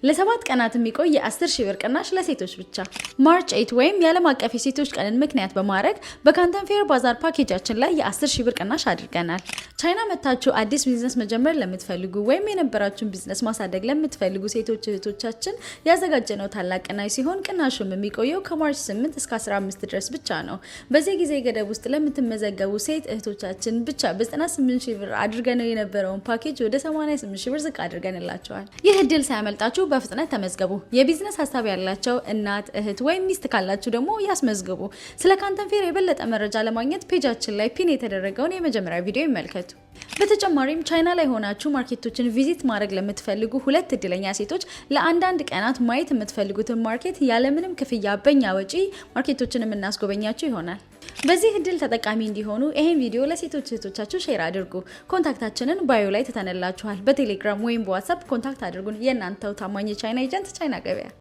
ለሰባት ቀናት የሚቆይ የ10,000 ብር ቅናሽ ለሴቶች ብቻ። ማርች 8 ወይም የዓለም አቀፍ የሴቶች ቀንን ምክንያት በማድረግ በካንተን ፌር ባዛር ፓኬጃችን ላይ የ10,000 ብር ቅናሽ አድርገናል። ቻይና መታችሁ አዲስ ቢዝነስ መጀመር ለምትፈልጉ ወይም የነበራችሁን ቢዝነስ ማሳደግ ለምትፈልጉ ሴቶች እህቶቻችን ያዘጋጀነው ታላቅ ቅናሽ ሲሆን ቅናሹም የሚቆየው ከማርች 8 እስከ 15 ድረስ ብቻ ነው። በዚህ ጊዜ ገደብ ውስጥ ለምትመዘገቡ ሴት እህቶቻችን ብቻ በ98,000 ብር አድርገነው የነበረውን ፓኬጅ ወደ 88,000 ብር ዝቅ አድርገንላቸዋል። ይህ እድል ሳያመልጣችሁ በፍጥነት ተመዝገቡ። የቢዝነስ ሀሳብ ያላቸው እናት፣ እህት ወይም ሚስት ካላችሁ ደግሞ ያስመዝግቡ። ስለ ካንተን ፌር የበለጠ መረጃ ለማግኘት ፔጃችን ላይ ፒን የተደረገውን የመጀመሪያ ቪዲዮ ይመልከቱ። በተጨማሪም ቻይና ላይ ሆናችሁ ማርኬቶችን ቪዚት ማድረግ ለምትፈልጉ ሁለት እድለኛ ሴቶች ለአንዳንድ ቀናት ማየት የምትፈልጉትን ማርኬት ያለምንም ክፍያ በእኛ ወጪ ማርኬቶችን የምናስጎበኛችሁ ይሆናል። በዚህ እድል ተጠቃሚ እንዲሆኑ ይሄን ቪዲዮ ለሴቶች እህቶቻችሁ ሼር አድርጉ። ኮንታክታችንን ባዮ ላይ ተተነላችኋል። በቴሌግራም ወይም በዋትስአፕ ኮንታክት አድርጉን። የእናንተው ታማኝ ቻይና ኤጀንት ቻይና ገበያ።